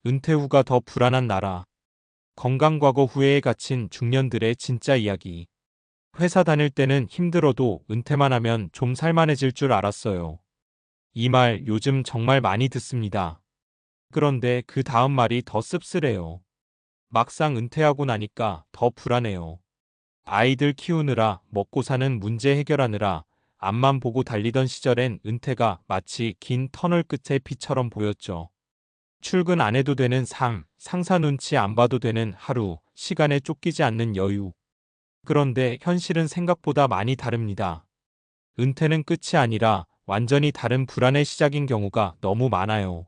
은퇴 후가 더 불안한 나라. 건강과거 후회에 갇힌 중년들의 진짜 이야기. 회사 다닐 때는 힘들어도 은퇴만 하면 좀 살만해질 줄 알았어요. 이 말 요즘 정말 많이 듣습니다. 그런데 그 다음 말이 더 씁쓸해요. 막상 은퇴하고 나니까 더 불안해요. 아이들 키우느라 먹고 사는 문제 해결하느라 앞만 보고 달리던 시절엔 은퇴가 마치 긴 터널 끝의 빛처럼 보였죠. 출근 안 해도 되는 삶, 상사 눈치 안 봐도 되는 하루, 시간에 쫓기지 않는 여유. 그런데 현실은 생각보다 많이 다릅니다. 은퇴는 끝이 아니라 완전히 다른 불안의 시작인 경우가 너무 많아요.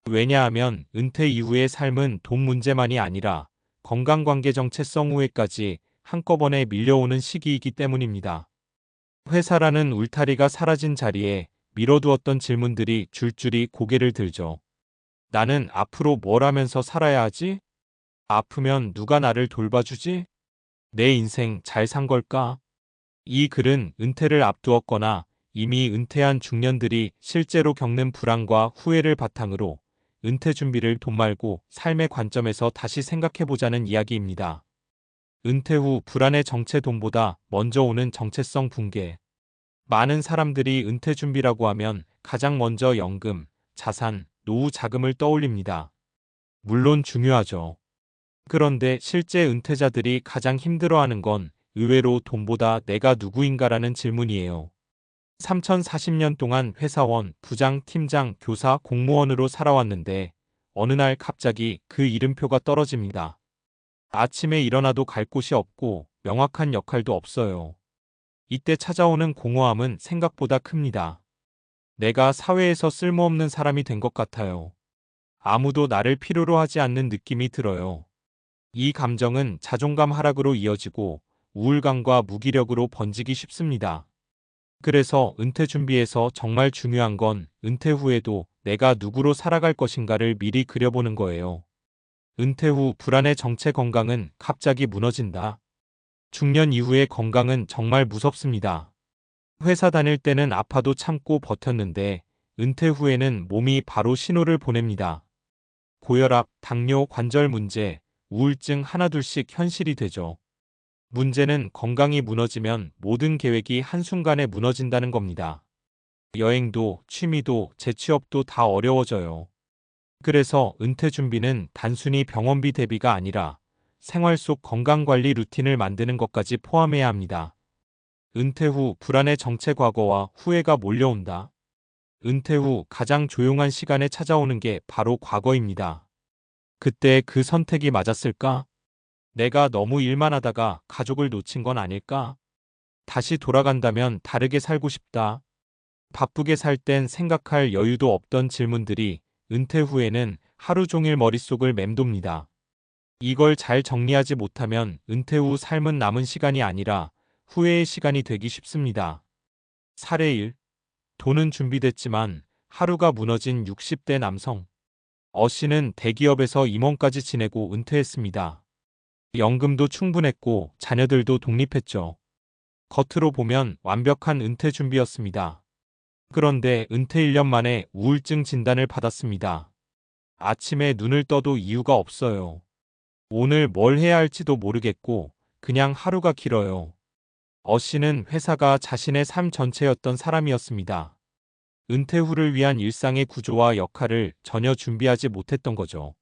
왜냐하면 은퇴 이후의 삶은 돈 문제만이 아니라 건강관계 정체성 후에까지 한꺼번에 밀려오는 시기이기 때문입니다. 회사라는 울타리가 사라진 자리에 미뤄두었던 질문들이 줄줄이 고개를 들죠. 나는 앞으로 뭘 하면서 살아야 하지? 아프면 누가 나를 돌봐주지? 내 인생 잘 산 걸까? 이 글은 은퇴를 앞두었거나 이미 은퇴한 중년들이 실제로 겪는 불안과 후회를 바탕으로 은퇴 준비를 돈 말고 삶의 관점에서 다시 생각해보자는 이야기입니다. 은퇴 후 불안의 정체 돈보다 먼저 오는 정체성 붕괴. 많은 사람들이 은퇴 준비라고 하면 가장 먼저 연금, 자산, 노후 자금을 떠올립니다. 물론 중요하죠. 그런데 실제 은퇴자들이 가장 힘들어하는 건 의외로 돈보다 내가 누구인가라는 질문이에요. 3040년 동안 회사원, 부장, 팀장, 교사, 공무원으로 살아왔는데 어느 날 갑자기 그 이름표가 떨어집니다. 아침에 일어나도 갈 곳이 없고 명확한 역할도 없어요. 이때 찾아오는 공허함은 생각보다 큽니다. 내가 사회에서 쓸모없는 사람이 된 것 같아요. 아무도 나를 필요로 하지 않는 느낌이 들어요. 이 감정은 자존감 하락으로 이어지고 우울감과 무기력으로 번지기 쉽습니다. 그래서 은퇴 준비에서 정말 중요한 건 은퇴 후에도 내가 누구로 살아갈 것인가를 미리 그려보는 거예요. 은퇴 후 불안의 정체 건강은 갑자기 무너진다. 중년 이후의 건강은 정말 무섭습니다. 회사 다닐 때는 아파도 참고 버텼는데 은퇴 후에는 몸이 바로 신호를 보냅니다. 고혈압, 당뇨, 관절 문제, 우울증 하나둘씩 현실이 되죠. 문제는 건강이 무너지면 모든 계획이 한순간에 무너진다는 겁니다. 여행도, 취미도, 재취업도 다 어려워져요. 그래서 은퇴 준비는 단순히 병원비 대비가 아니라 생활 속 건강관리 루틴을 만드는 것까지 포함해야 합니다. 은퇴 후 불안의 정체 과거와 후회가 몰려온다. 은퇴 후 가장 조용한 시간에 찾아오는 게 바로 과거입니다. 그때 그 선택이 맞았을까? 내가 너무 일만 하다가 가족을 놓친 건 아닐까? 다시 돌아간다면 다르게 살고 싶다. 바쁘게 살 땐 생각할 여유도 없던 질문들이 은퇴 후에는 하루 종일 머릿속을 맴돕니다. 이걸 잘 정리하지 못하면 은퇴 후 삶은 남은 시간이 아니라 후회의 시간이 되기 쉽습니다. 사례 1. 돈은 준비됐지만 하루가 무너진 60대 남성. 어 씨는 대기업에서 임원까지 지내고 은퇴했습니다. 연금도 충분했고 자녀들도 독립했죠. 겉으로 보면 완벽한 은퇴 준비였습니다. 그런데 은퇴 1년 만에 우울증 진단을 받았습니다. 아침에 눈을 떠도 이유가 없어요. 오늘 뭘 해야 할지도 모르겠고 그냥 하루가 길어요. 어 씨는 회사가 자신의 삶 전체였던 사람이었습니다. 은퇴 후를 위한 일상의 구조와 역할을 전혀 준비하지 못했던 거죠.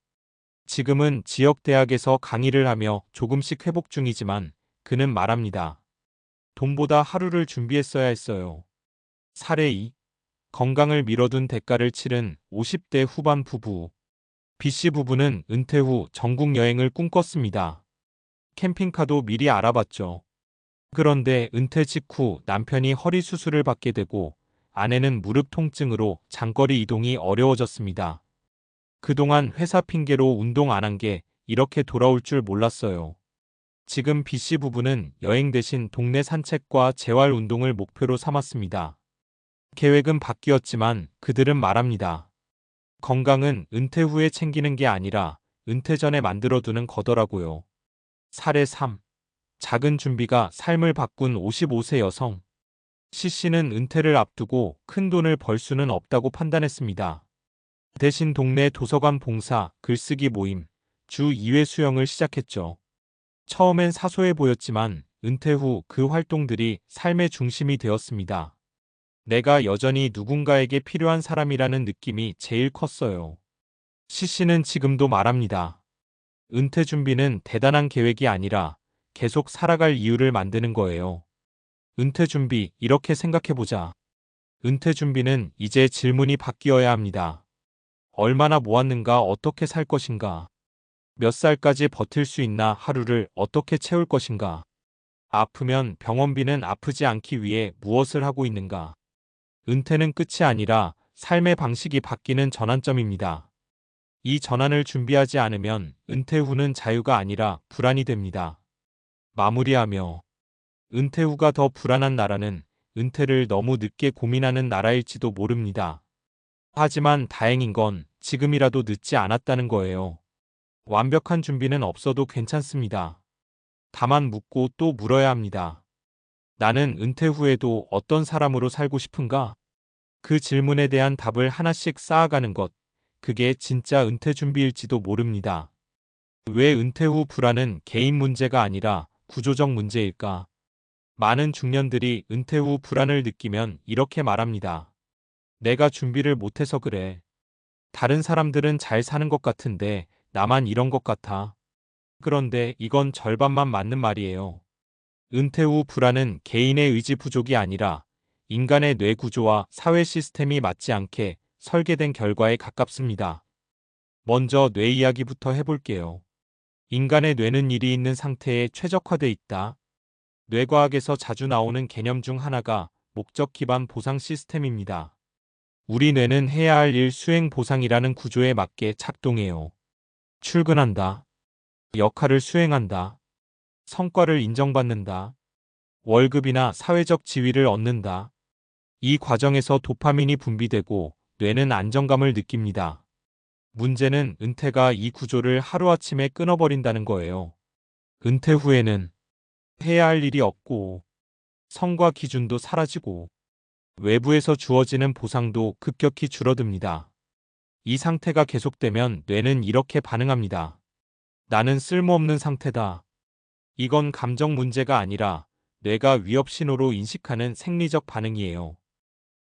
지금은 지역 대학에서 강의를 하며 조금씩 회복 중이지만 그는 말합니다. 돈보다 하루를 준비했어야 했어요. 사례 2. 건강을 미뤄둔 대가를 치른 50대 후반 부부. B씨 부부는 은퇴 후 전국 여행을 꿈꿨습니다. 캠핑카도 미리 알아봤죠. 그런데 은퇴 직후 남편이 허리 수술을 받게 되고 아내는 무릎 통증으로 장거리 이동이 어려워졌습니다. 그동안 회사 핑계로 운동 안 한 게 이렇게 돌아올 줄 몰랐어요. 지금 B씨 부부는 여행 대신 동네 산책과 재활 운동을 목표로 삼았습니다. 계획은 바뀌었지만 그들은 말합니다. 건강은 은퇴 후에 챙기는 게 아니라 은퇴 전에 만들어두는 거더라고요. 사례 3. 작은 준비가 삶을 바꾼 55세 여성. C씨는 은퇴를 앞두고 큰 돈을 벌 수는 없다고 판단했습니다. 대신 동네 도서관 봉사, 글쓰기 모임, 주 2회 수영을 시작했죠. 처음엔 사소해 보였지만 은퇴 후 그 활동들이 삶의 중심이 되었습니다. 내가 여전히 누군가에게 필요한 사람이라는 느낌이 제일 컸어요. CC는 지금도 말합니다. 은퇴 준비는 대단한 계획이 아니라 계속 살아갈 이유를 만드는 거예요. 은퇴 준비, 이렇게 생각해보자. 은퇴 준비는 이제 질문이 바뀌어야 합니다. 얼마나 모았는가, 어떻게 살 것인가, 몇 살까지 버틸 수 있나, 하루를 어떻게 채울 것인가, 아프면 병원비는 아프지 않기 위해 무엇을 하고 있는가. 은퇴는 끝이 아니라 삶의 방식이 바뀌는 전환점입니다. 이 전환을 준비하지 않으면 은퇴 후는 자유가 아니라 불안이 됩니다. 마무리하며, 은퇴 후가 더 불안한 나라는 은퇴를 너무 늦게 고민하는 나라일지도 모릅니다. 하지만 다행인 건 지금이라도 늦지 않았다는 거예요. 완벽한 준비는 없어도 괜찮습니다. 다만 묻고 또 물어야 합니다. 나는 은퇴 후에도 어떤 사람으로 살고 싶은가? 그 질문에 대한 답을 하나씩 쌓아가는 것, 그게 진짜 은퇴 준비일지도 모릅니다. 왜 은퇴 후 불안은 개인 문제가 아니라 구조적 문제일까? 많은 중년들이 은퇴 후 불안을 느끼면 이렇게 말합니다. 내가 준비를 못해서 그래. 다른 사람들은 잘 사는 것 같은데 나만 이런 것 같아. 그런데 이건 절반만 맞는 말이에요. 은퇴 후 불안은 개인의 의지 부족이 아니라 인간의 뇌 구조와 사회 시스템이 맞지 않게 설계된 결과에 가깝습니다. 먼저 뇌 이야기부터 해볼게요. 인간의 뇌는 일이 있는 상태에 최적화돼 있다. 뇌과학에서 자주 나오는 개념 중 하나가 목적 기반 보상 시스템입니다. 우리 뇌는 해야 할 일 수행 보상이라는 구조에 맞게 작동해요. 출근한다. 역할을 수행한다. 성과를 인정받는다. 월급이나 사회적 지위를 얻는다. 이 과정에서 도파민이 분비되고 뇌는 안정감을 느낍니다. 문제는 은퇴가 이 구조를 하루아침에 끊어버린다는 거예요. 은퇴 후에는 해야 할 일이 없고 성과 기준도 사라지고 외부에서 주어지는 보상도 급격히 줄어듭니다. 이 상태가 계속되면 뇌는 이렇게 반응합니다. 나는 쓸모없는 상태다. 이건 감정 문제가 아니라 뇌가 위협 신호로 인식하는 생리적 반응이에요.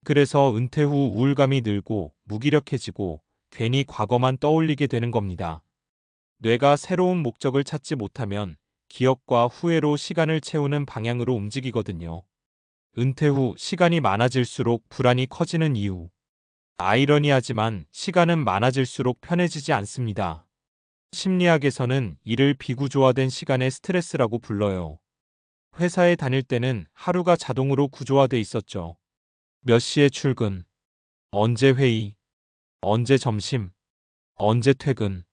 그래서 은퇴 후 우울감이 늘고 무기력해지고 괜히 과거만 떠올리게 되는 겁니다. 뇌가 새로운 목적을 찾지 못하면 기억과 후회로 시간을 채우는 방향으로 움직이거든요. 은퇴 후 시간이 많아질수록 불안이 커지는 이유. 아이러니하지만 시간은 많아질수록 편해지지 않습니다. 심리학에서는 이를 비구조화된 시간의 스트레스라고 불러요. 회사에 다닐 때는 하루가 자동으로 구조화돼 있었죠. 몇 시에 출근, 언제 회의, 언제 점심, 언제 퇴근.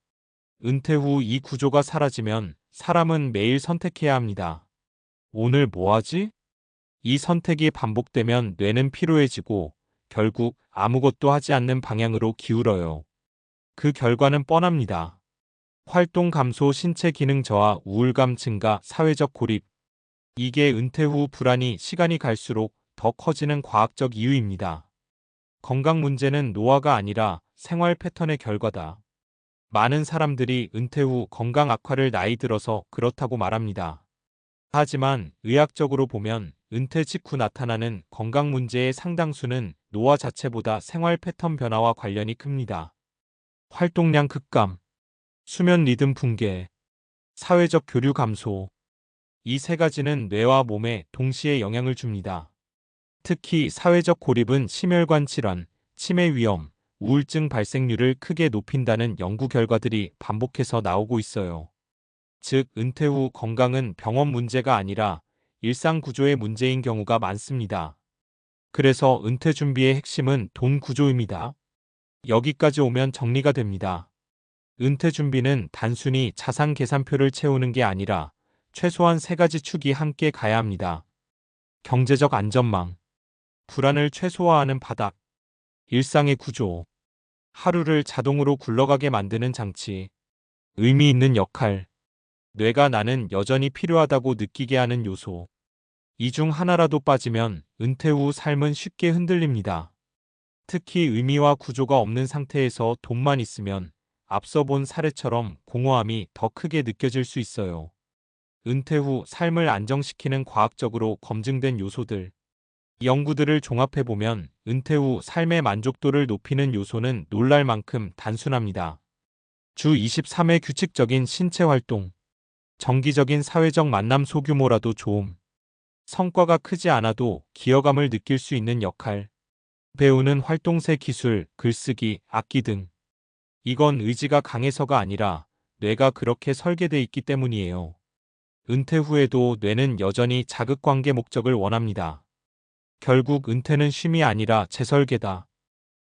은퇴 후 이 구조가 사라지면 사람은 매일 선택해야 합니다. 오늘 뭐 하지? 이 선택이 반복되면 뇌는 피로해지고 결국 아무것도 하지 않는 방향으로 기울어요. 그 결과는 뻔합니다. 활동 감소, 신체 기능 저하, 우울감 증가, 사회적 고립. 이게 은퇴 후 불안이 시간이 갈수록 더 커지는 과학적 이유입니다. 건강 문제는 노화가 아니라 생활 패턴의 결과다. 많은 사람들이 은퇴 후 건강 악화를 나이 들어서 그렇다고 말합니다. 하지만 의학적으로 보면 은퇴 직후 나타나는 건강 문제의 상당수는 노화 자체보다 생활 패턴 변화와 관련이 큽니다. 활동량 급감, 수면 리듬 붕괴, 사회적 교류 감소. 이 세 가지는 뇌와 몸에 동시에 영향을 줍니다. 특히 사회적 고립은 심혈관 질환, 치매 위험, 우울증 발생률을 크게 높인다는 연구 결과들이 반복해서 나오고 있어요. 즉, 은퇴 후 건강은 병원 문제가 아니라 일상 구조의 문제인 경우가 많습니다. 그래서 은퇴 준비의 핵심은 돈 구조입니다. 여기까지 오면 정리가 됩니다. 은퇴 준비는 단순히 자산 계산표를 채우는 게 아니라 최소한 세 가지 축이 함께 가야 합니다. 경제적 안전망, 불안을 최소화하는 바닥, 일상의 구조, 하루를 자동으로 굴러가게 만드는 장치, 의미 있는 역할, 뇌가 나는 여전히 필요하다고 느끼게 하는 요소. 이 중 하나라도 빠지면 은퇴 후 삶은 쉽게 흔들립니다. 특히 의미와 구조가 없는 상태에서 돈만 있으면 앞서 본 사례처럼 공허함이 더 크게 느껴질 수 있어요. 은퇴 후 삶을 안정시키는 과학적으로 검증된 요소들. 연구들을 종합해보면 은퇴 후 삶의 만족도를 높이는 요소는 놀랄 만큼 단순합니다. 주 23회 규칙적인 신체 활동, 정기적인 사회적 만남 소규모라도 좋음, 성과가 크지 않아도 기여감을 느낄 수 있는 역할, 배우는 활동새 기술, 글쓰기, 악기 등. 이건 의지가 강해서가 아니라 뇌가 그렇게 설계돼 있기 때문이에요. 은퇴 후에도 뇌는 여전히 자극관계 목적을 원합니다. 결국 은퇴는 쉼이 아니라 재설계다.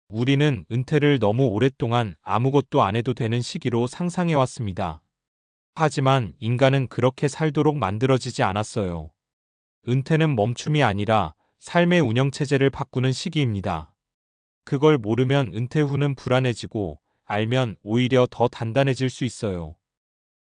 우리는 은퇴를 너무 오랫동안 아무것도 안 해도 되는 시기로 상상해왔습니다. 하지만 인간은 그렇게 살도록 만들어지지 않았어요. 은퇴는 멈춤이 아니라 삶의 운영체제를 바꾸는 시기입니다. 그걸 모르면 은퇴 후는 불안해지고 알면 오히려 더 단단해질 수 있어요.